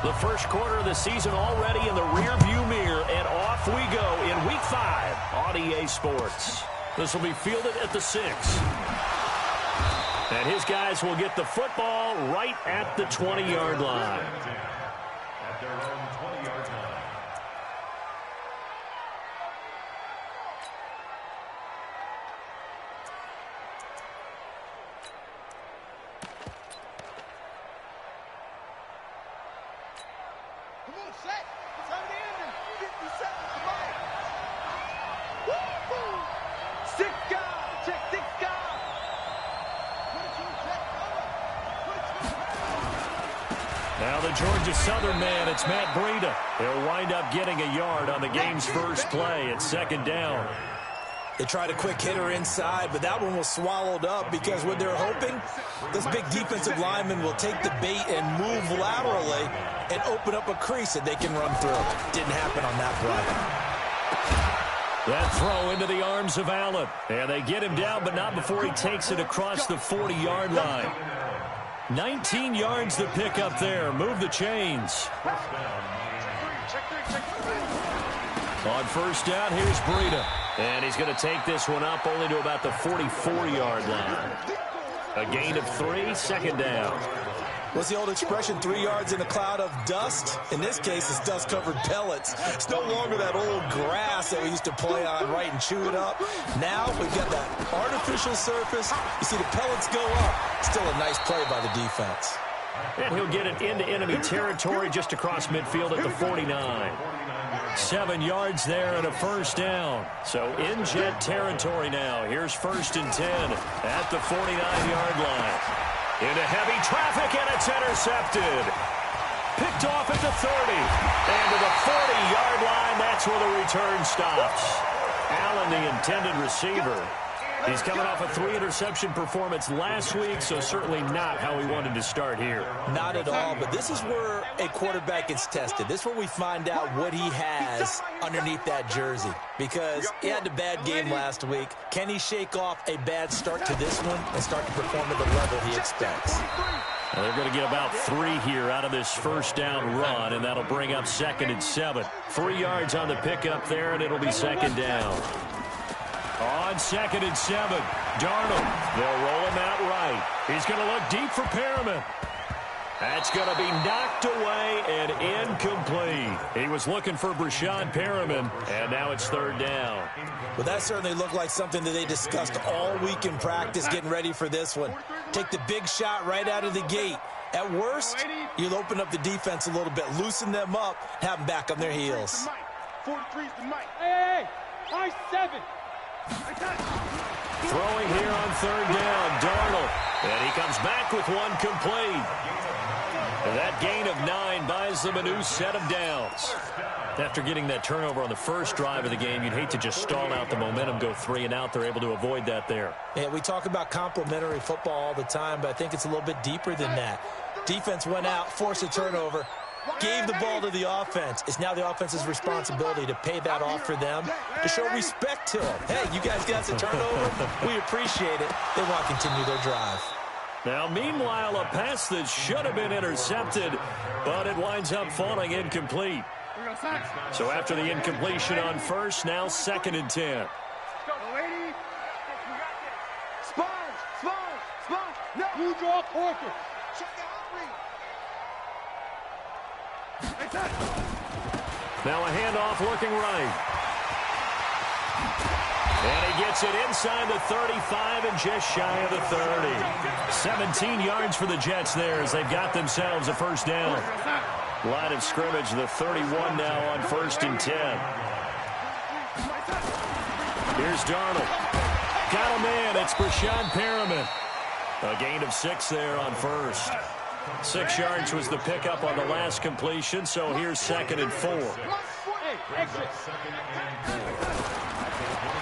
The first quarter of the season already in the rearview mirror, and off we go in Week 5 on EA Sports. This will be fielded at the 6. And his guys will get the football right at the 20-yard line. At their own 20-yard line. Now the Georgia Southern man, it's Matt Breida. He'll wind up getting a yard on the game's first play at 2nd down. They tried a quick hitter inside, but that one was swallowed up because what they're hoping, this big defensive lineman will take the bait and move laterally and open up a crease that they can run through. Didn't happen on that play. That throw into the arms of Allen. And they get him down, but not before he takes it across the 40-yard line. 19 yards to pick up there. Move the chains. On first down, here's Breida. And he's going to take this one up only to about the 44-yard line. A gain of 3, 2nd down. What's the old expression, 3 yards in a cloud of dust? In this case, it's dust-covered pellets. It's no longer that old grass that we used to play on, right, and chew it up. Now we've got that artificial surface. You see the pellets go up. Still a nice play by the defense. And he'll get it into enemy territory just across midfield at the 49. 7 yards there and a first down. So in Jet territory now. Here's 1st and 10 at the 49-yard line. Into heavy traffic, and it's intercepted. Picked off at the 30. And to the 40-yard line, that's where the return stops. Allen, the intended receiver. He's coming off a 3-interception performance last week, so certainly not how he wanted to start here. Not at all, but this is where a quarterback gets tested. This is where we find out what he has underneath that jersey, because he had a bad game last week. Can he shake off a bad start to this one and start to perform at the level he expects? Well, they're going to get about 3 here out of this first down run, and that'll bring up 2nd and 7. 3 yards on the pickup there, and it'll be 2nd down. On 2nd and 7, Darnold. They'll roll him out right. He's going to look deep for Perriman. That's going to be knocked away and incomplete. He was looking for Breshad Perriman, and now it's 3rd down. Well, that certainly looked like something that they discussed all week in practice, getting ready for this one. Take the big shot right out of the gate. At worst, you'll open up the defense a little bit, loosen them up, have them back on their heels. 43's the mic. Hey, I-7. Throwing here on 3rd down, Darnold. And he comes back with one complete. And that gain of 9 buys them a new set of downs. After getting that turnover on the first drive of the game, you'd hate to just stall out the momentum, go 3 and out. They're able to avoid that there. Yeah, we talk about complementary football all the time, but I think it's a little bit deeper than that. Defense went out, forced a turnover, gave the ball to the offense. It's now the offense's responsibility to pay that off for them, to show respect to them. Hey, you guys got the turnover. We appreciate it. They want to continue their drive. Now, meanwhile, a pass that should have been intercepted, but it winds up falling incomplete. So after the incompletion on first, now 2nd and 10. You draw Corker. Now a handoff looking right. And he gets it inside the 35 and just shy of the 30. 17 yards for the Jets there as they've got themselves a first down. Line of scrimmage, the 31 now on 1st and 10. Here's Darnold. Got a man. It's Breshad Perriman. A gain of 6 there on first. 6 yards was the pickup on the last completion, so here's 2nd and 4.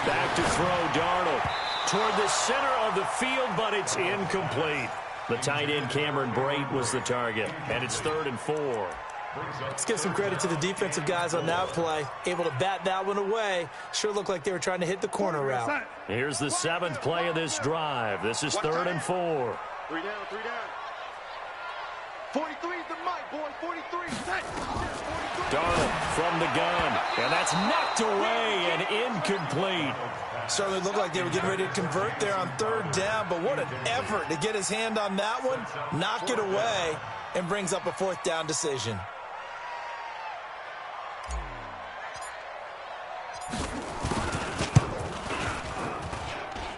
Back to throw, Darnold. Toward the center of the field, but it's incomplete. The tight end, Cameron Brate, was the target, and it's 3rd and 4. Let's give some credit to the defensive guys on that play. Able to bat that one away. Sure looked like they were trying to hit the corner route. Here's the 7th play of this drive. This is 3rd and 4. 3 down, 3 down. 43 is the mic, boy. 43. Set. 43. Darnold from the gun, and that's knocked away and incomplete. Certainly looked like they were getting ready to convert there on third down, but what an effort to get his hand on that one, knock it away, and brings up a fourth down decision.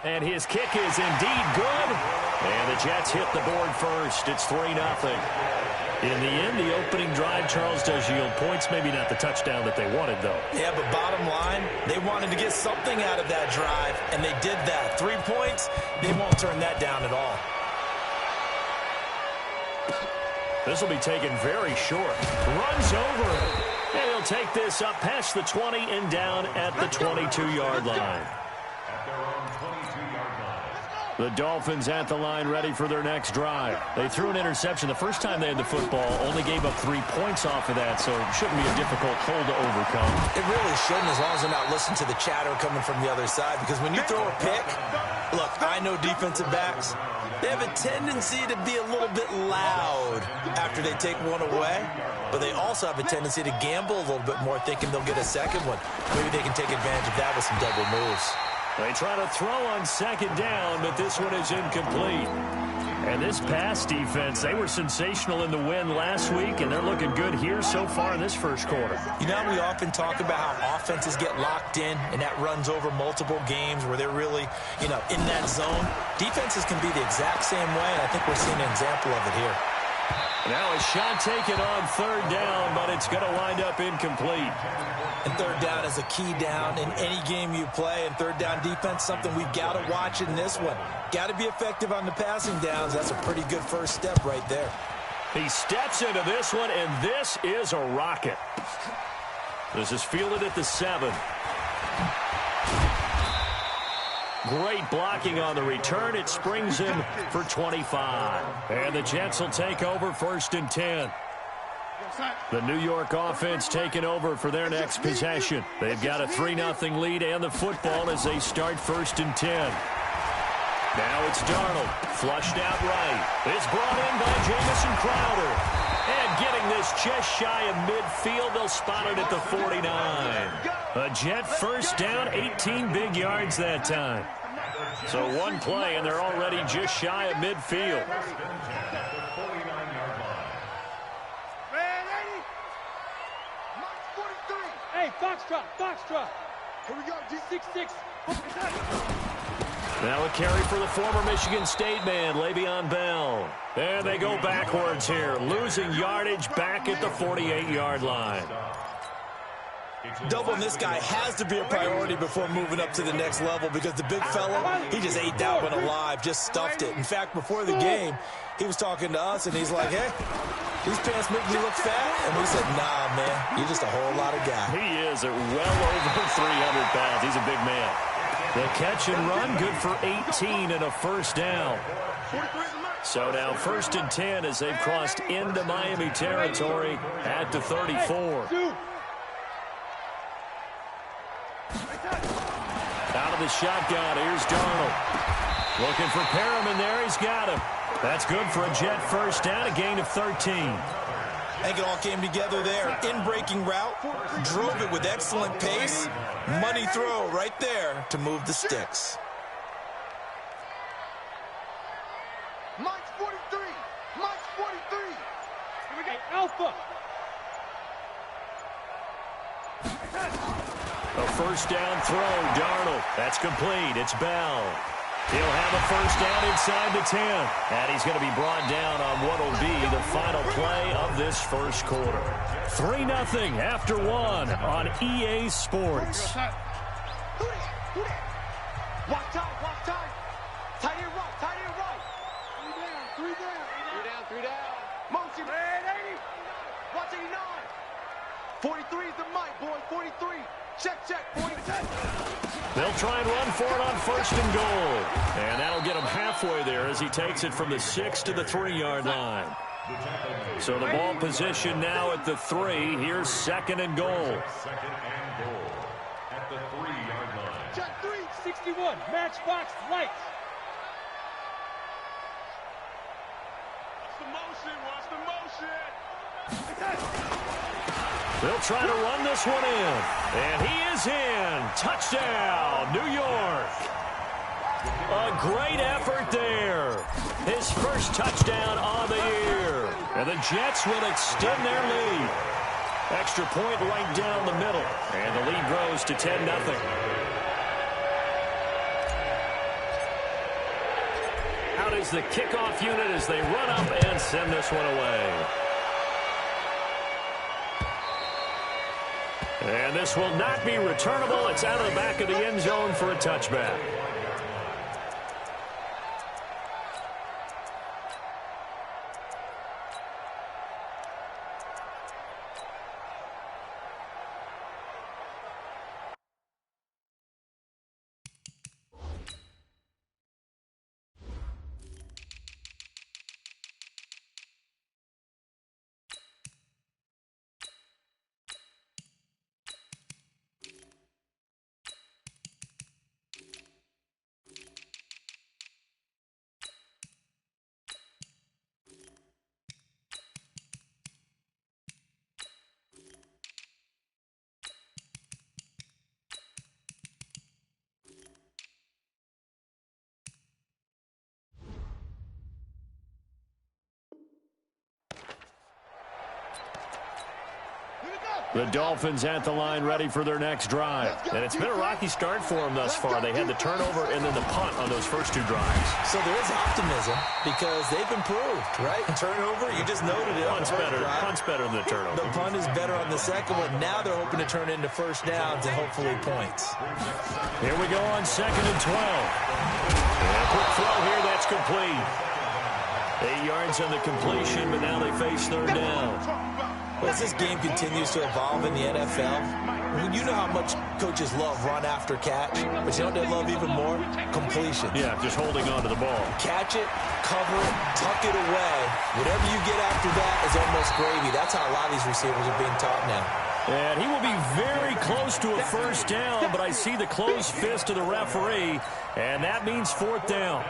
And his kick is indeed good. And the Jets hit the board first. It's 3-0. In the end, the opening drive, Charles, does yield points. Maybe not the touchdown that they wanted, though. Yeah, but bottom line, they wanted to get something out of that drive, and they did that. 3 points, they won't turn that down at all. This will be taken very short. Runs over it. And he'll take this up past the 20 and down at the 22-yard line. The Dolphins at the line, ready for their next drive. They threw an interception the first time they had the football, only gave up 3 points off of that, so it shouldn't be a difficult hole to overcome. It really shouldn't, as long as they're not listening to the chatter coming from the other side, because when you throw a pick, look, I know defensive backs, they have a tendency to be a little bit loud after they take one away, but they also have a tendency to gamble a little bit more, thinking they'll get a second one. Maybe they can take advantage of that with some double moves. They try to throw on second down, but this one is incomplete. And this pass defense, they were sensational in the win last week, and they're looking good here so far in this first quarter. You know how we often talk about how offenses get locked in, and that runs over multiple games where they're really, in that zone? Defenses can be the exact same way, and I think we're seeing an example of it here. Now a shot taken on third down, but it's going to wind up incomplete. And third down is a key down in any game you play. And third down defense, something we've got to watch in this one. Got to be effective on the passing downs. That's a pretty good first step right there. He steps into this one, and this is a rocket. This is fielded at the 7. Great blocking on the return. It springs him for 25. And the Jets will take over 1st and 10. The New York offense taking over for their next possession. They've got a 3-0 lead and the football as they start 1st and 10. Now it's Darnold, flushed out right. It's brought in by Jamison Crowder. And getting this just shy of midfield, they'll spot it at the 49. A Jet first down, 18 big yards that time. So one play, and they're already just shy of midfield. Hey, Foxtrot. Here we go, G66. Now a carry for the former Michigan State man, Le'Veon Bell. And they go backwards here, losing yardage back at the 48-yard line. Doubling this guy has to be a priority before moving up to the next level, because the big fella, he just ate that one alive, just stuffed it. In fact, before the game, he was talking to us, and he's like, hey, these pants make me look fat. And we said, nah, man, you're just a whole lot of guy. He is at well over 300 pounds. He's a big man. The catch and run, good for 18 and a first down. So now 1st and 10 as they've crossed into Miami territory at the 34. Out of the shotgun, here's Darnold. Looking for Perriman there, he's got him. That's good for a Jet first down, a gain of 13. I think it all came together there. In-breaking route, drove it with excellent pace. Money throw right there to move the sticks. Mike's 43. Mike's 43. Here we go, Alpha. A first down throw, Darnold. That's complete. It's Bell. He'll have a first down inside the 10. And he's going to be brought down on what will be the final play of this first quarter. 3-0 after 1 on EA Sports. Walk time. Tight end right. 3 down. Motion. Watch 89. 43 is the mic, boy. 43. Check. 40. They'll try and run for it on 1st and goal. And that'll get him halfway there as he takes it from the 6 to the 3-yard line. So the ball position now at the 3. Here's 2nd and goal. 2nd and goal at the 3-yard line. Check 3. 61. Matchbox lights. They'll try to run this one in. And he is in. Touchdown, New York. A great effort there. His first touchdown on the year. And the Jets will extend their lead. Extra point right down the middle. And the lead grows to 10-0. Out is the kickoff unit as they run up and send this one away. And this will not be returnable. It's out of the back of the end zone for a touchback. The Dolphins at the line ready for their next drive. And it's been a rocky start for them thus far. They had the turnover and then the punt on those first two drives. So there is optimism because they've improved, right? Turnover, you just noted it. Punt's better than the turnover. The punt is better on the second one. Now they're hoping to turn into first downs and hopefully points. Here we go on 2nd and 12. And a quick throw here, that's complete. 8 yards on the completion, but now they face third down. As this game continues to evolve in the NFL, you know how much coaches love run after catch, but you know what they love even more? Completion. Yeah, just holding on to the ball. Catch it, cover it, tuck it away. Whatever you get after that is almost gravy. That's how a lot of these receivers are being taught now. And he will be very close to a first down, but I see the closed fist of the referee, and that means fourth down.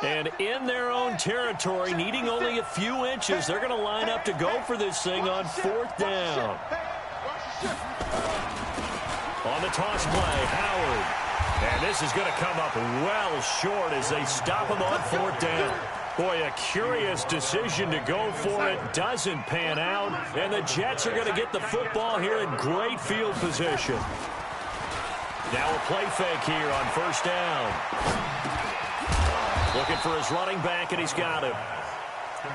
And in their own territory, needing only a few inches, they're going to line up to go for this thing on fourth down. On the toss play, Howard. And this is going to come up well short as they stop him on fourth down. Boy, a curious decision to go for it. Doesn't pan out. And the Jets are going to get the football here in great field position. Now a play fake here on first down. Looking for his running back, and he's got him.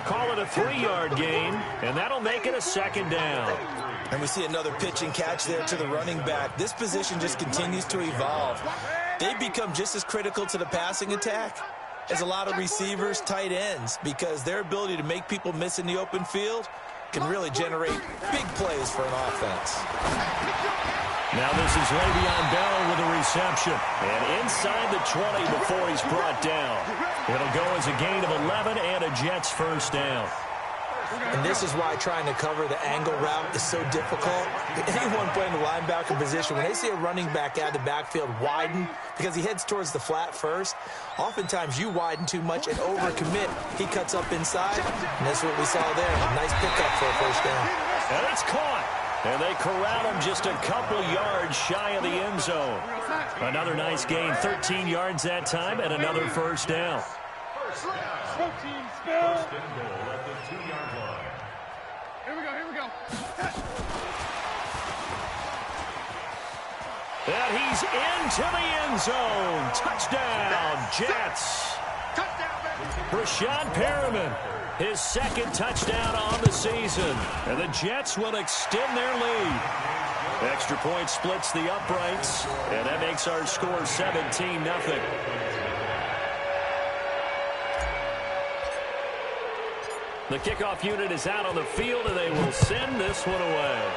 Call it a 3-yard gain, and that'll make it a second down. And we see another pitch and catch there to the running back. This position just continues to evolve. They've become just as critical to the passing attack as a lot of receivers, tight ends, because their ability to make people miss in the open field can really generate big plays for an offense. Now this is Le'Veon Bell with a reception. And inside the 20 before he's brought down. It'll go as a gain of 11 and a Jets first down. And this is why trying to cover the angle route is so difficult. Anyone playing the linebacker position, when they see a running back out of the backfield widen because he heads towards the flat first, oftentimes you widen too much and overcommit. He cuts up inside, and that's what we saw there. A nice pickup for a first down. And it's caught. And they corral him just a couple yards shy of the end zone. Another nice gain, 13 yards that time, and another first down. First and goal at the 2-yard line. Here we go. And he's into the end zone. Touchdown, Jets. Breshad Perriman, his second touchdown on the season. And the Jets will extend their lead. Extra point splits the uprights, and that makes our score 17-0. The kickoff unit is out on the field, and they will send this one away.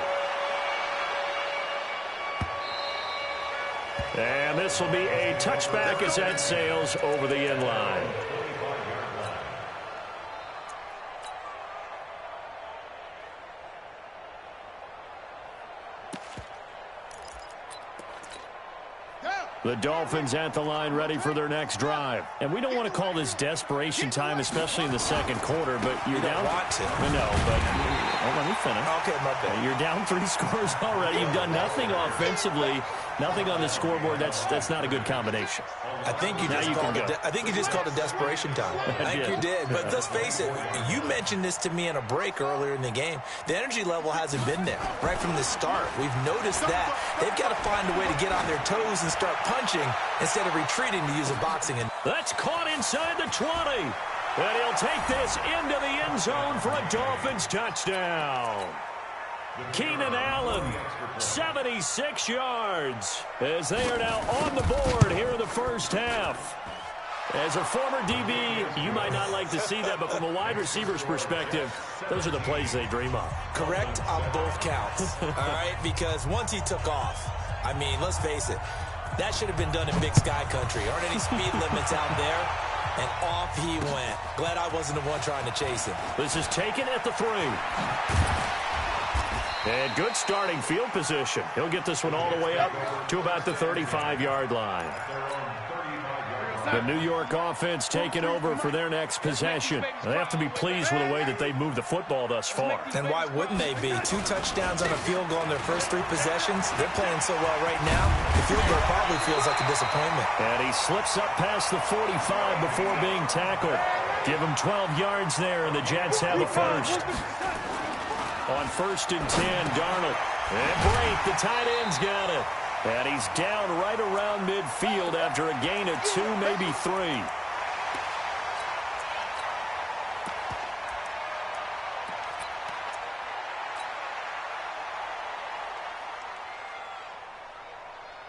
And this will be a touchback as that sails over the end line. The Dolphins at the line ready for their next drive. And we don't want to call this desperation time, especially in the second quarter, but you're down. Don't want to. No, but let me finish. Okay, my bad. You're down 3 scores already. You've done nothing offensively, nothing on the scoreboard. That's not a good combination. I think you just called it desperation time. I think you did. But let's face it, you mentioned this to me in a break earlier in the game. The energy level hasn't been there right from the start. We've noticed that. They've got to find a way to get on their toes and start punching instead of retreating to use a boxing. That's caught inside the 20. And he'll take this into the end zone for a Dolphins touchdown. Keenan Allen, 76 yards, as they are now on the board here in the first half. As a former DB, you might not like to see that, but from a wide receiver's perspective, those are the plays they dream of. Correct on both counts, all right? Because once he took off, I mean, let's face it, that should have been done in Big Sky Country. Aren't any speed limits out there? And off he went. Glad I wasn't the one trying to chase him. This is taken at the 3. And good starting field position. He'll get this one all the way up to about the 35-yard line. The New York offense taking over for their next possession. They have to be pleased with the way that they've moved the football thus far. And why wouldn't they be? 2 touchdowns on a field goal in their first 3 possessions. They're playing so well right now, the field goal probably feels like a disappointment. And he slips up past the 45 before being tackled. Give him 12 yards there, and the Jets have a first. On 1st and 10, Darnold. And Brate, the tight end's got it. And he's down right around midfield after a gain of 2, maybe 3.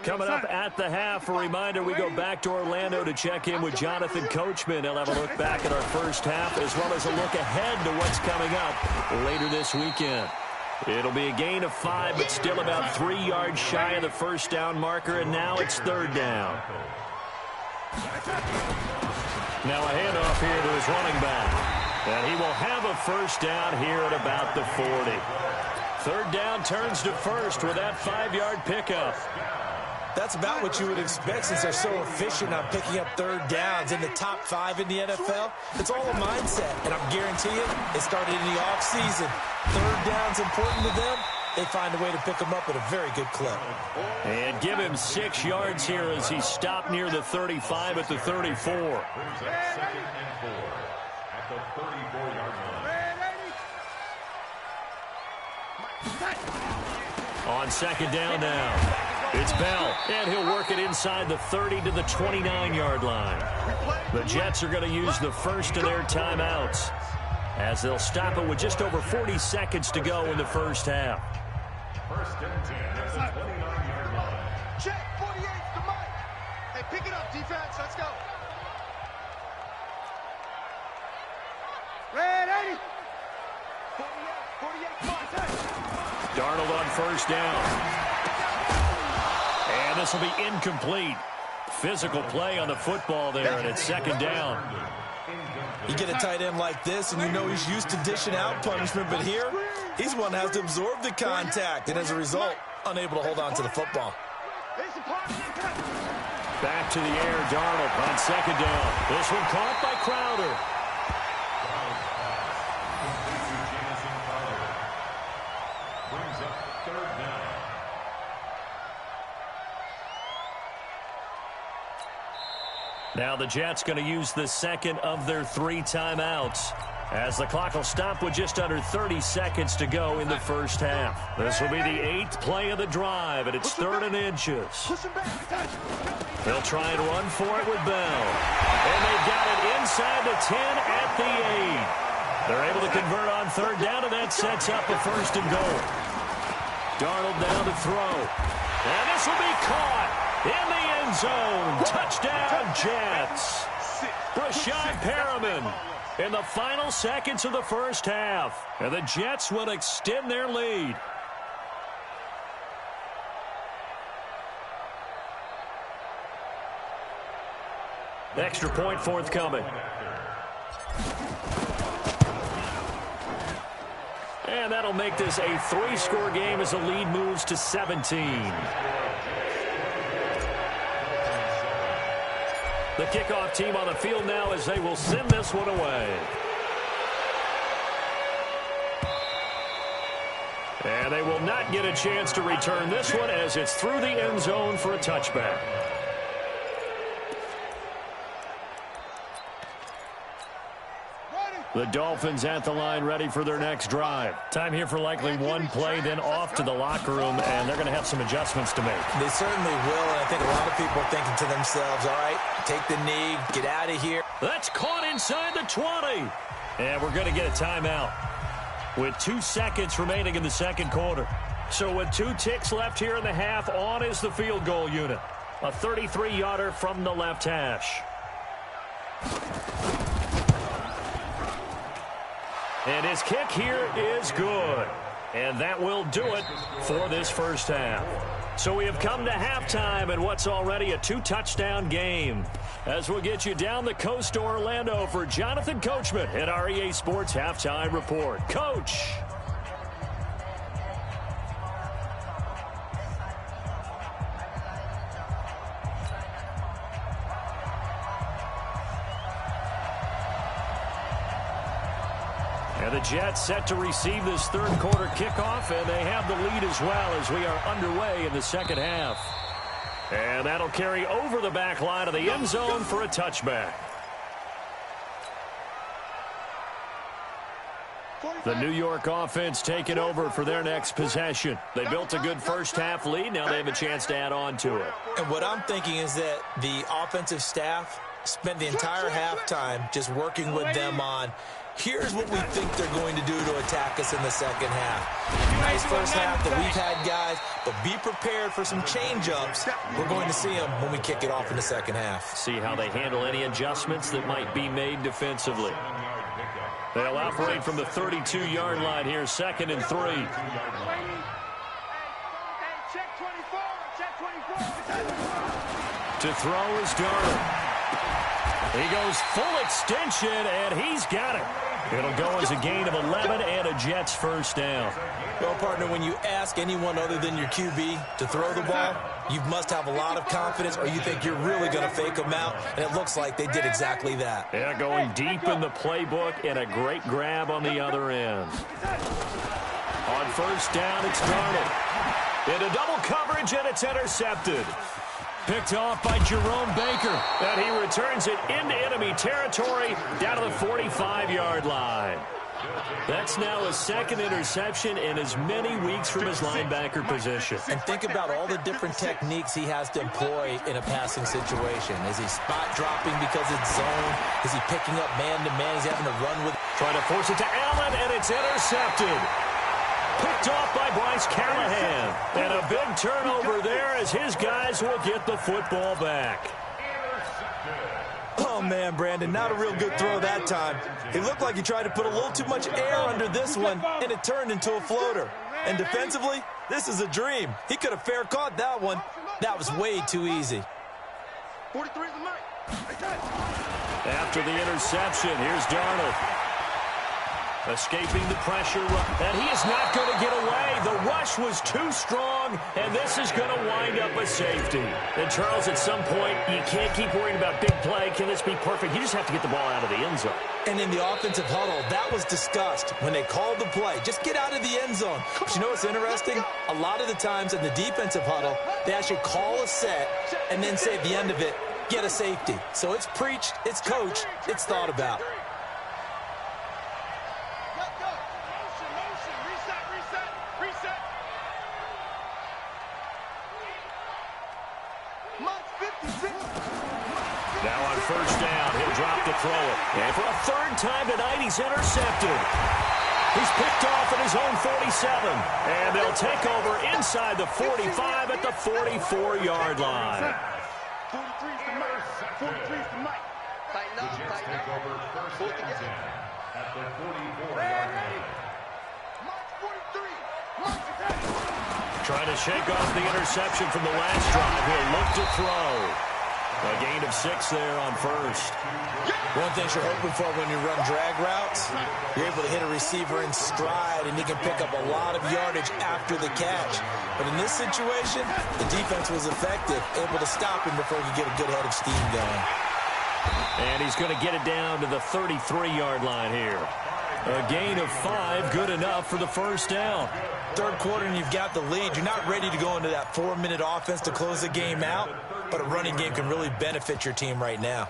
Coming up at the half, a reminder, we go back to Orlando to check in with Jonathan Coachman. He'll have a look back at our first half as well as a look ahead to what's coming up later this weekend. It'll be a gain of 5, but still about 3 yards shy of the first down marker, and now it's 3rd down. Now a handoff here to his running back. And he will have a first down here at about the 40. 3rd down turns to 1st with that 5-yard pickup. That's about what you would expect since they're so efficient on picking up 3rd downs in the top 5 in the NFL. It's all a mindset, and I'm guaranteeing it started in the offseason. 3rd down's important to them. They find a way to pick them up at a very good clip. And give him 6 yards here as he stopped near the 35 at the 34. On 2nd down now. It's Bell, and he'll work it inside the 30 to the 29-yard line. The Jets are going to use the first of their timeouts as they'll stop it with just over 40 seconds to go in the first half. 1st and 10 at the 29-yard line. Check, 48 to Mike. Hey, pick it up, defense. Let's go. Red 80. 48, come on. Darnold on 1st down. And this will be incomplete. Physical play on the football there, and it's 2nd down. You get a tight end like this, and you know he's used to dishing out punishment, but here, he's one that has to absorb the contact, and as a result, unable to hold on to the football. Back to the air, Darnold on 2nd down. This one caught by Crowder. Brings up 3rd down. Now the Jets going to use the second of their 3 timeouts as the clock will stop with just under 30 seconds to go in the first half. This will be the 8th play of the drive, and it's 3rd and inches. They'll try and run for it with Bell. And they've got it inside the 10 at the 8. They're able to convert on 3rd down, and that sets up a 1st and goal. Darnold down to throw. And this will be caught in the end zone. Touchdown, Jets. Breshad Perriman in the final seconds of the first half. And the Jets will extend their lead. Extra point forthcoming. And that'll make this a 3-score game as the lead moves to 17. The kickoff team on the field now as they will send this one away. And they will not get a chance to return this one as it's through the end zone for a touchback. The Dolphins at the line ready for their next drive. Time here for likely one play, then off to the locker room, and they're going to have some adjustments to make. They certainly will, and I think a lot of people are thinking to themselves, all right, take the knee, get out of here. That's caught inside the 20. And we're going to get a timeout with 2 seconds remaining in the second quarter. So with 2 ticks left here in the half, on is the field goal unit. A 33-yarder from the left hash. And his kick here is good. And that will do it for this first half. So we have come to halftime in what's already a 2-touchdown game. As we'll get you down the coast to Orlando for Jonathan Coachman at our EA Sports Halftime Report. Coach. And the Jets set to receive this third quarter kickoff, and they have the lead as well as we are underway in the second half. And that'll carry over the back line of the end zone for a touchback. The New York offense taking over for their next possession. They built a good first half lead. Now they have a chance to add on to it. And what I'm thinking is that the offensive staff spent the entire halftime just working with them on, here's what we think they're going to do to attack us in the second half. Nice first half that we've had, guys, but be prepared for some change-ups. We're going to see them when we kick it off in the second half. See how they handle any adjustments that might be made defensively. They'll operate from the 32-yard line here, 2nd and 3. To throw is Darnold. He goes full extension, and he's got it. It'll go as a gain of 11 and a Jets first down. Well, partner, when you ask anyone other than your QB to throw the ball, you must have a lot of confidence, or you think you're really going to fake them out, and it looks like they did exactly that. Yeah, going deep in the playbook, and a great grab on the other end. On first down, it's Darnold. Into double coverage, and it's intercepted. Picked off by Jerome Baker. And he returns it into enemy territory down to the 45-yard line. That's now his second interception in as many weeks from his linebacker position. And think about all the different techniques he has to employ in a passing situation. Is he spot dropping because it's zone? Is he picking up man-to-man? He's having to run with... Trying to force it to Allen, and it's intercepted. Picked off by Bryce Callahan. And a big turnover there as his guys will get the football back. Oh, man, Brandon, not a real good throw that time. It looked like he tried to put a little too much air under this one, and it turned into a floater. And defensively, this is a dream. He could have fair caught that one. That was way too easy. 43 is the mic. After the interception, here's Darnold. Escaping the pressure, and he is not going to get away. The rush was too strong, and this is going to wind up a safety. And, Charles, at some point, you can't keep worrying about big play. Can this be perfect? You just have to get the ball out of the end zone. And in the offensive huddle, that was discussed when they called the play. Just get out of the end zone. But you know what's interesting? A lot of the times in the defensive huddle, they actually call a set and then say at the end of it, get a safety. So it's preached, it's coached, it's thought about. Now on first down, he'll drop to throw it. And for a third time tonight, he's intercepted. He's picked off at his own 47. And they'll take over inside the 45 at the 44-yard line. 43 is the mic. 43 is the mic. Tighten up, tighten up. Over first and 10 at the 44-yard line. Mark 43. Trying to shake off the interception from the last drive. He'll look to throw. A gain of 6 there on first. One thing you're hoping for when you run drag routes, you're able to hit a receiver in stride, and he can pick up a lot of yardage after the catch. But in this situation, the defense was effective, able to stop him before he could get a good head of steam going. And he's going to get it down to the 33-yard line here. A gain of 5, good enough for the first down. Third quarter and you've got the lead. You're not ready to go into that 4-minute offense to close the game out, but a running game can really benefit your team right now.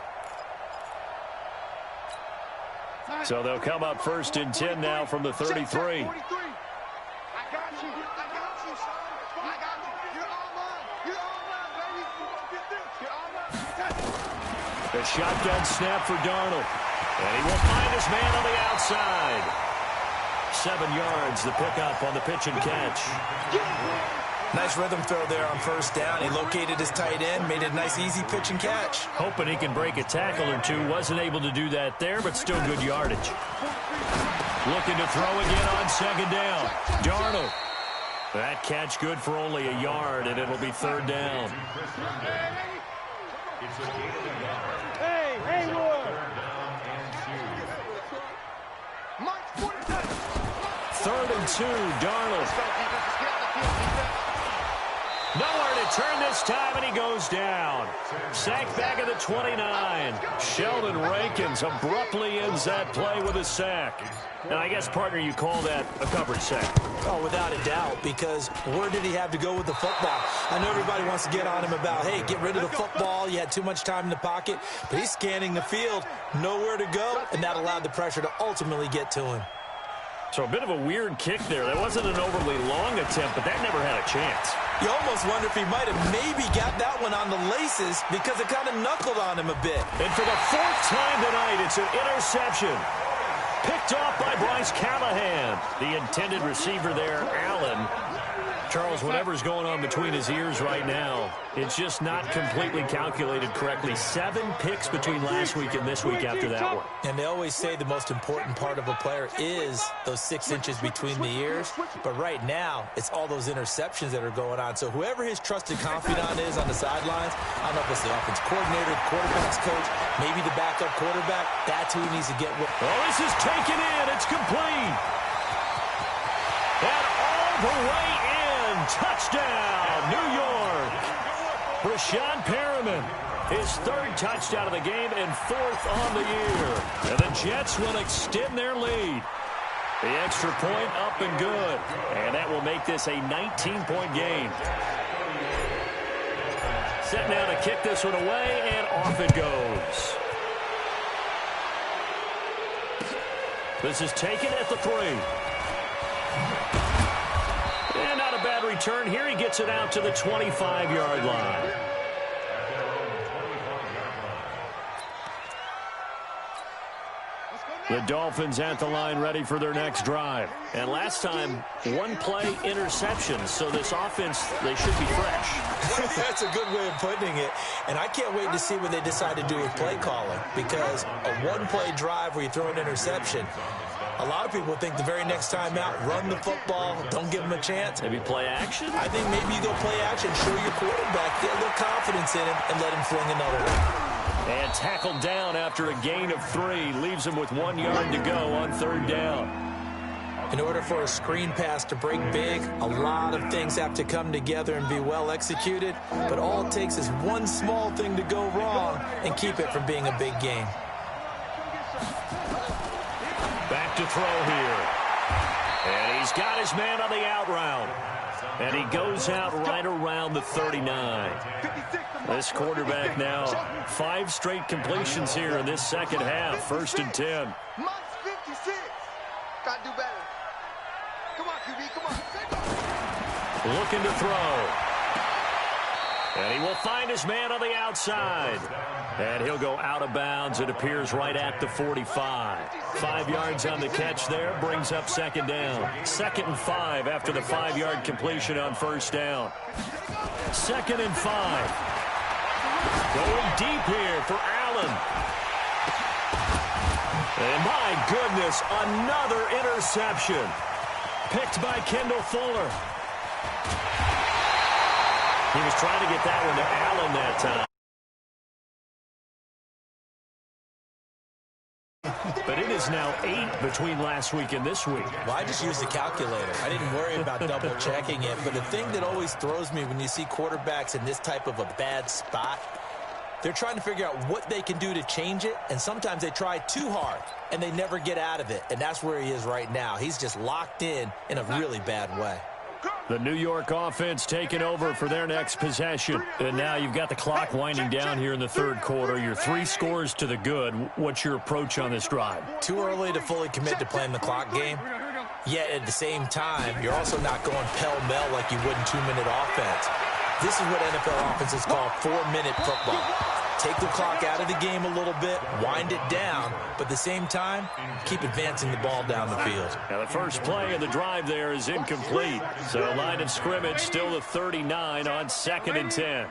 So they'll come up first and 10 now from the 33. The shotgun snap for Darnold. And he will find his man on the outside. 7 yards, the pickup on the pitch and catch. Nice rhythm throw there on first down. He located his tight end, made it a nice, easy pitch and catch. Hoping he can break a tackle or two. Wasn't able to do that there, but still good yardage. Looking to throw again on second down. Darnold. That catch good for only a yard, and it'll be third down. Hey, Haywood. Third and 2, Darnold. Nowhere to turn this time, and he goes down. Sacked back at the 29. Sheldon Rankins abruptly ends that play with a sack. And I guess, partner, you call that a covered sack. Oh, without a doubt, because where did he have to go with the football? I know everybody wants to get on him about, hey, get rid of the football. You had too much time in the pocket. But he's scanning the field, nowhere to go, and that allowed the pressure to ultimately get to him. So a bit of a weird kick there. That wasn't an overly long attempt, but that never had a chance. You almost wonder if he might have maybe got that one on the laces because it kind of knuckled on him a bit. And for the 4th time tonight, it's an interception. Picked off by Bryce Callahan. The intended receiver there, Allen. Charles, whatever's going on between his ears right now, it's just not completely calculated correctly. 7 picks between last week and this week after that one. And they always say the most important part of a player is those 6 inches between the ears. But right now, it's all those interceptions that are going on. So whoever his trusted confidant is on the sidelines, I don't know if it's the offense coordinator, the quarterback's coach, maybe the backup quarterback, that's who he needs to get with. Oh, this is taken in. It's complete. And all the way in. Touchdown, New York. Breshad Perriman, his 3rd touchdown of the game and 4th on the year. And the Jets will extend their lead. The extra point up and good. And that will make this a 19-point game. Set now to kick this one away, and off it goes. This is taken at the 3. And not a bad return here. He gets it out to the 25-yard line. The Dolphins at the line ready for their next drive. And last time, 1-play interception. So this offense, they should be fresh. That's a good way of putting it. And I can't wait to see what they decide to do with play calling. Because a 1-play drive where you throw an interception, a lot of people think the very next time out, run the football, don't give him a chance. Maybe play action? I think maybe you go play action, show your quarterback, get a little confidence in him, and let him fling another one. And tackled down after a gain of 3. Leaves him with 1 yard to go on 3rd down. In order for a screen pass to break big, a lot of things have to come together and be well executed. But all it takes is one small thing to go wrong and keep it from being a big game. Back to throw here. And he's got his man on the out route. And he goes out right around the 39. This quarterback now 5 straight completions here in this second half. 1st and 10. Gotta do better. Come on, QB, come on. Looking to throw. And he will find his man on the outside. And he'll go out of bounds. It appears right at the 45. 5 yards on the catch there. Brings up 2nd down. 2nd and 5 after the 5-yard completion on 1st down. 2nd and 5. Going deep here for Allen. And my goodness, another interception. Picked by Kendall Fuller. He was trying to get that one to Allen that time. But it is now 8 between last week and this week. Well, I just used the calculator. I didn't worry about double-checking it. But the thing that always throws me when you see quarterbacks in this type of a bad spot, They're trying to figure out what they can do to change it, and sometimes they try too hard, and they never get out of it, and that's where he is right now. He's just locked in a really bad way. The New York offense taking over for their next possession. And now you've got the clock winding down here in the third quarter. You're 3 scores to the good. What's your approach on this drive? Too early to fully commit to playing the clock game. Yet at the same time, you're also not going pell-mell like you would in 2-minute offense. This is what NFL offenses call 4-minute football. Take the clock out of the game a little bit, wind it down, but at the same time, keep advancing the ball down the field. Now the first play of the drive there is incomplete. So line of scrimmage still the 39 on 2nd and 10.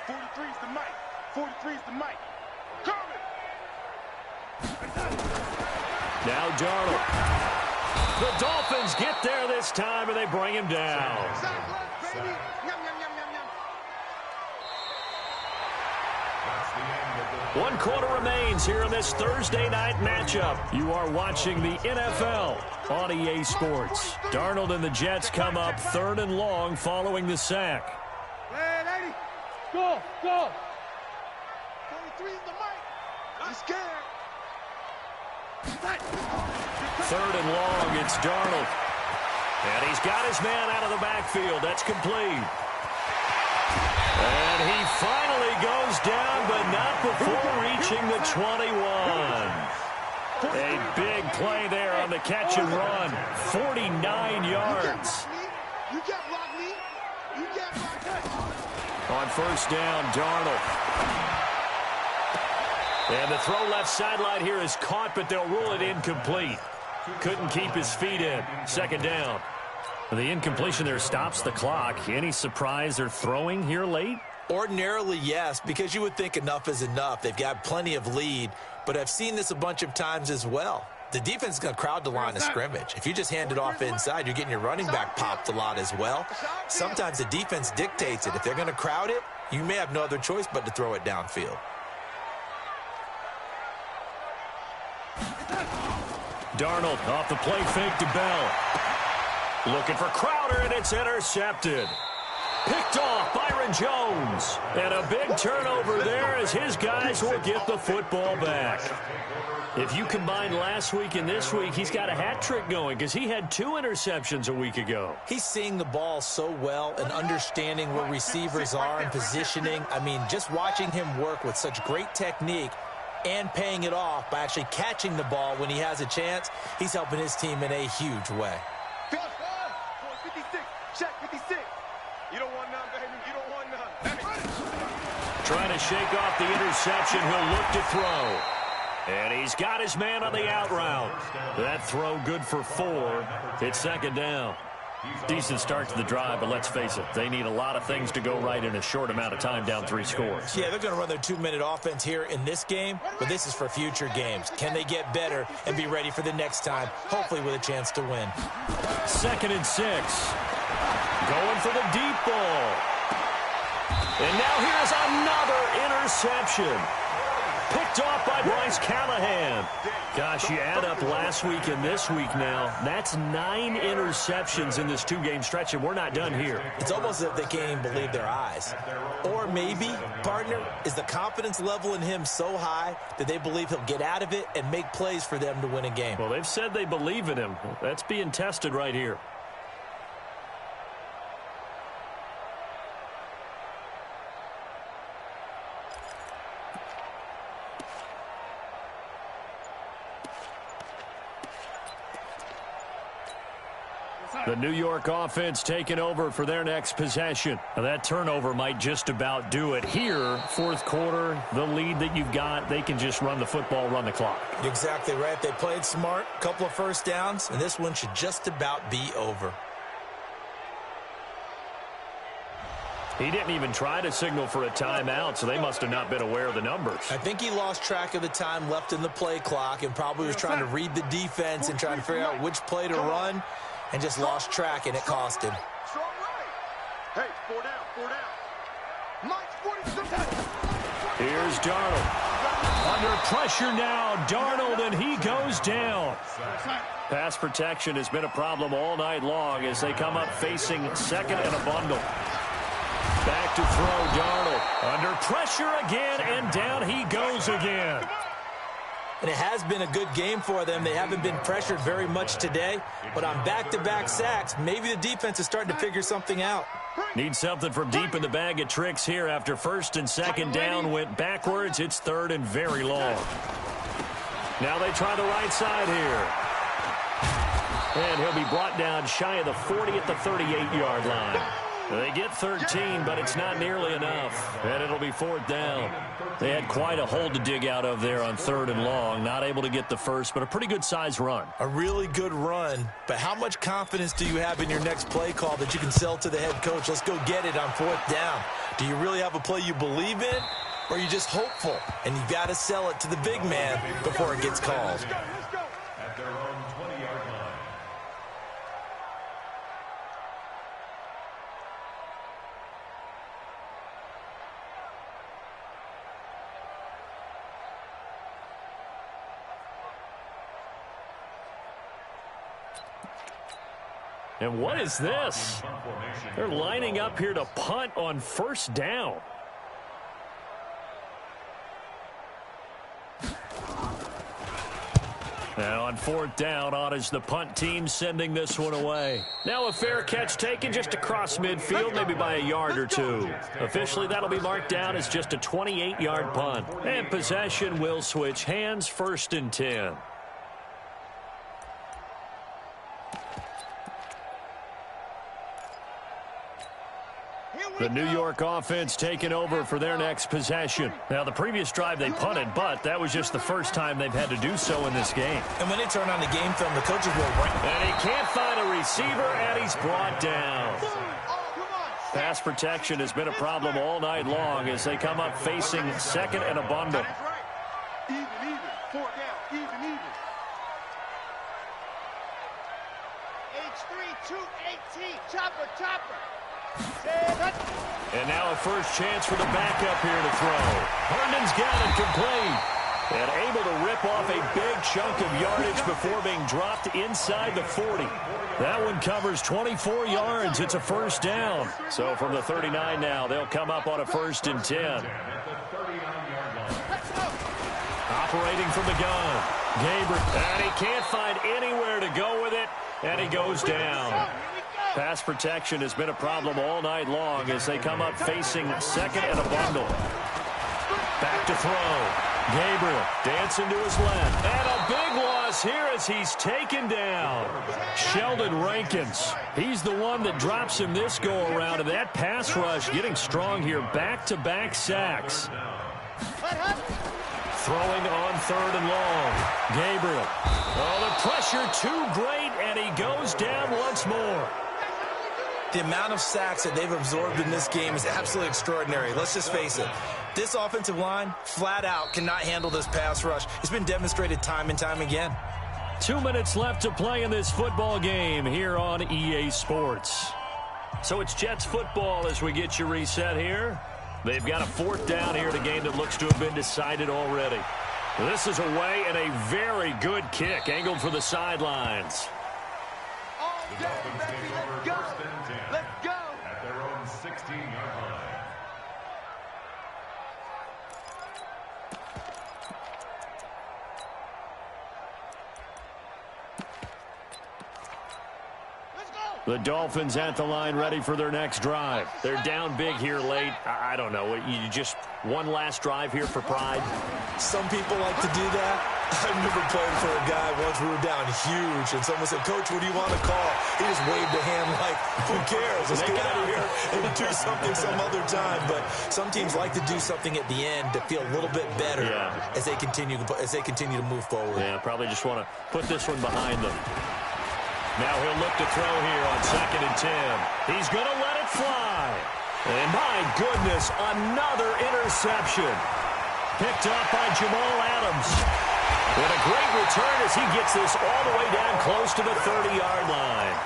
43's the mic. 43's the mic. Coming. Now Darnold. The Dolphins get there this time, and they bring him down. One quarter remains here in this Thursday night matchup. You are watching the NFL on EA Sports. Darnold and the Jets come up 3rd and long following the sack. Hey, lady. Go, go. 43's the mic. I'm scared. 3rd and long, it's Darnold. And he's got his man out of the backfield. That's complete. And he finally goes down, but not before reaching the 21. A big play there on the catch and run. 49 yards. You can't block me. You can't block us. On 1st down, Darnold. And the throw left sideline here is caught, but they'll rule it incomplete. Couldn't keep his feet in. 2nd down. The incompletion there stops the clock. Any surprise they're throwing here late? Ordinarily, yes, because you would think enough is enough. They've got plenty of lead, but I've seen this a bunch of times as well. The defense is going to crowd the line of scrimmage. If you just hand it off inside, you're getting your running back popped a lot as well. Sometimes the defense dictates it. If they're going to crowd it, you may have no other choice but to throw it downfield. Darnold off the play fake to Bell. Looking for Crowder, and it's intercepted. Picked off Byron Jones. And a big turnover there as his guys will get the football back. If you combine last week and this week, he's got a hat trick going because he had 2 interceptions a week ago. He's seeing the ball so well and understanding where receivers are and positioning. I mean, just watching him work with such great technique and paying it off by actually catching the ball when he has a chance, he's helping his team in a huge way. 56, check 56. You don't want none, baby. You don't want none. Trying to shake off the interception. He'll look to throw. And he's got his man on the out route. That throw good for 4. It's 2nd down. Decent start to the drive, but let's face it, they need a lot of things to go right in a short amount of time, down 3 scores. Yeah, they're going to run their 2-minute offense here in this game, but this is for future games. Can they get better and be ready for the next time, hopefully with a chance to win? 2nd and 6. Going for the deep ball. And now here's another interception. Picked off by Bryce Callahan. Gosh, you add up last week and this week now, that's 9 interceptions in this 2-game stretch, and we're not done here. It's almost as if they can't even believe their eyes. Or maybe, partner, is the confidence level in him so high that they believe he'll get out of it and make plays for them to win a game. Well, they've said they believe in him. That's being tested right here. The New York offense taking over for their next possession. Now that turnover might just about do it. Here, 4th quarter, the lead that you've got, they can just run the football, run the clock. You're exactly right. They played smart, a couple of 1st downs, and this one should just about be over. He didn't even try to signal for a timeout, so they must have not been aware of the numbers. I think he lost track of the time left in the play clock and probably was trying to read the defense and trying to figure out which play to run, and just lost track, and it cost him. Hey, 4 down, 4 down. Mike's 47. Here's Darnold. Under pressure now, Darnold, and he goes down. Pass protection has been a problem all night long as they come up facing 2nd and a bundle. Back to throw, Darnold. Under pressure again, and down he goes again. And it has been a good game for them. They haven't been pressured very much today. But on back-to-back sacks, maybe the defense is starting to figure something out. Need something from deep in the bag of tricks here after first and second down went backwards. It's third and very long. Now they try the right side here. And he'll be brought down shy of the 40 at the 38-yard line. They get 13, but it's not nearly enough. And it'll be fourth down. They had quite a hole to dig out of there on third and long. Not able to get the first, but a pretty good-sized run. A really good run. But how much confidence do you have in your next play call that you can sell to the head coach? Let's go get it on fourth down. Do you really have a play you believe in? Or are you just hopeful? And you got to sell it to the big man before it gets called. At their own 20-yard line. And what is this? They're lining up here to punt on first down. Now on fourth down, on is the punt team sending this one away. Now a fair catch taken just across midfield, maybe by a yard or two. Officially, that'll be marked down as just a 28-yard punt. And possession will switch hands, first and 10. The New York offense taking over for their next possession. Now, the previous drive they punted, but that was just the first time they've had to do so in this game. And when they turn on the game film, the coaches will rank. And he can't find a receiver, and he's brought down. Pass protection has been a problem all night long as they come up facing second and a bundle. Even, fourth down, even. H3, 218, chopper. And now a first chance for the backup here to throw. Herndon's got it complete. And able to rip off a big chunk of yardage before being dropped inside the 40. That one covers 24 yards. It's a first down. So from the 39 now, they'll come up on a first and 10. Operating from the gun. Gabriel. And he can't find anywhere to go with it. And he goes down. Pass protection has been a problem all night long as they come up facing second and a bundle. Back to throw. Gabriel dancing to his left. And a big loss here as he's taken down. Sheldon Rankins. He's the one that drops him this go-around. And that pass rush getting strong here. Back-to-back sacks. Throwing on third and long. Gabriel. Oh, the pressure too great, and he goes down once more. The amount of sacks that they've absorbed in this game is absolutely extraordinary. Let's just face it. This offensive line, flat out, cannot handle this pass rush. It's been demonstrated time and time again. 2 minutes left to play in this football game here on EA Sports. So it's Jets football as we get you reset here. They've got a fourth down here in a game that looks to have been decided already. This is away and a very good kick angled for the sidelines. The Dolphins take over first and 10. Let's go. At their own 16-yard line. The Dolphins at the line ready for their next drive. They're down big here late. I don't know. You just one last drive here for pride? Some people like to do that. I remember playing for a guy once we were down huge, and someone said, "Coach, what do you want to call?" He just waved a hand like, "Who cares? Let's get out of here and do something some other time." But some teams like to do something at the end to feel a little bit better as they continue to move forward. Yeah, probably just want to put this one behind them. Now he'll look to throw here on second and 10. He's going to let it fly. And my goodness, another interception. Picked up by Jamal Adams. And a great return as he gets this all the way down close to the 30-yard line.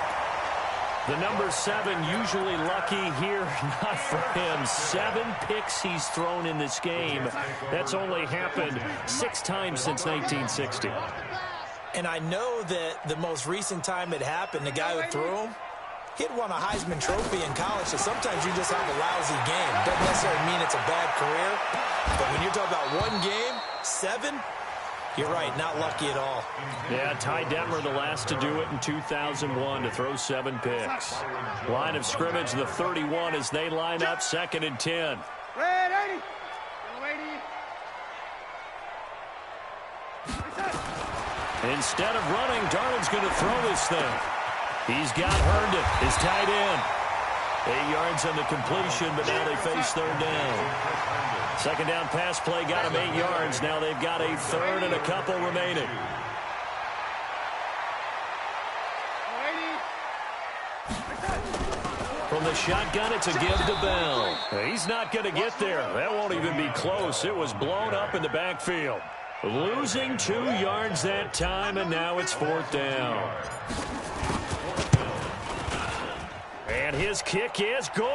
The number 7 usually lucky here, not for him. 7 picks he's thrown in this game. That's only happened 6 times since 1960. And I know that the most recent time it happened, the guy who threw him, He had won a Heisman Trophy in college, so sometimes you just have a lousy game. Doesn't necessarily mean it's a bad career, but when you're talking about one game, 7, you're right, not lucky at all. Yeah, Ty Detmer, the last to do it in 2001, to throw 7 picks. Line of scrimmage, the 31 as they line up, 2nd and 10. Ready. Instead of running, Darnold's going to throw this thing. He's got Herndon, his tight end. 8 yards on the completion, but now they face 3rd down. 2nd down pass play got him 8 yards. Now they've got a 3rd and a couple remaining. From the shotgun, it's a give to Bell. He's not going to get there. That won't even be close. It was blown up in the backfield. Losing 2 yards that time, and now it's 4th down. And his kick is good.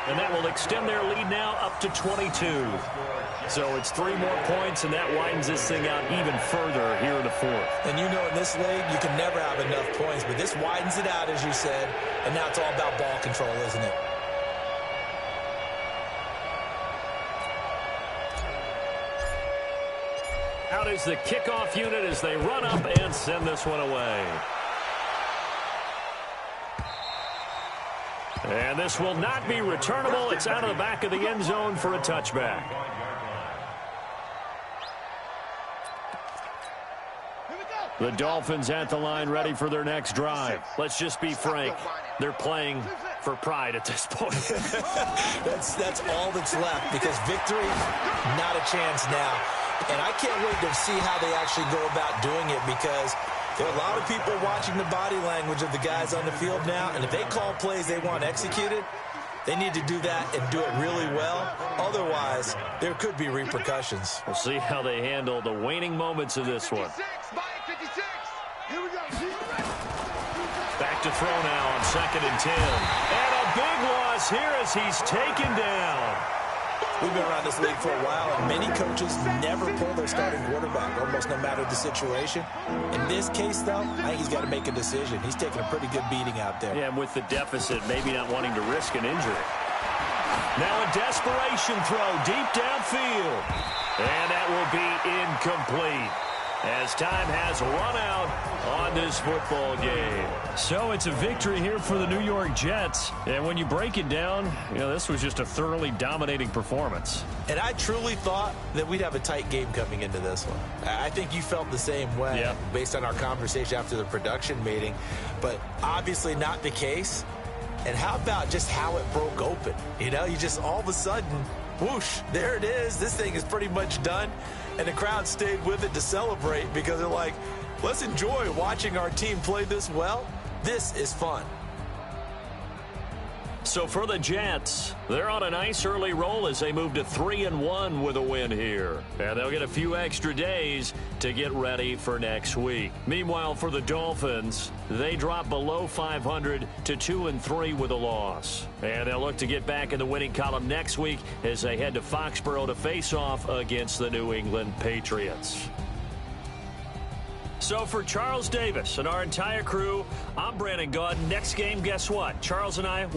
And that will extend their lead now up to 22. So it's 3 more points, and that widens this thing out even further here in the 4th. And you know in this league, you can never have enough points, but this widens it out, as you said, and now it's all about ball control, isn't it? Out is the kickoff unit as they run up and send this one away. And this will not be returnable. It's out of the back of the end zone for a touchback. The Dolphins at the line, ready for their next drive. Let's just be frank. They're playing for pride at this point. That's all that's left, because victory, not a chance now. And I can't wait to see how they actually go about doing it, because there are a lot of people watching the body language of the guys on the field now, and if they call plays they want executed, they need to do that and do it really well. Otherwise, there could be repercussions. We'll see how they handle the waning moments of this one. Back to throw now on 2nd and 10. And a big loss here as he's taken down. We've been around this league for a while, and many coaches never pull their starting quarterback, almost no matter the situation. In this case, though, I think he's got to make a decision. He's taking a pretty good beating out there. Yeah, and with the deficit, maybe not wanting to risk an injury. Now a desperation throw deep downfield. And that will be incomplete, as time has run out on this football game. So it's a victory here for the New York Jets. And when you break it down, you know, this was just a thoroughly dominating performance. And I truly thought that we'd have a tight game coming into this one. I think you felt the same way, based on our conversation after the production meeting. But obviously not the case. And how about just how it broke open? You know, you just all of a sudden, whoosh, there it is. This thing is pretty much done. And the crowd stayed with it to celebrate, because they're like, let's enjoy watching our team play this well. This is fun. So for the Jets, they're on a nice early roll as they move to 3-1 with a win here. And they'll get a few extra days to get ready for next week. Meanwhile, for the Dolphins, they drop below 500 to 2-3 with a loss. And they'll look to get back in the winning column next week as they head to Foxborough to face off against the New England Patriots. So for Charles Davis and our entire crew, I'm Brandon Gaudin. Next game, guess what? Charles and I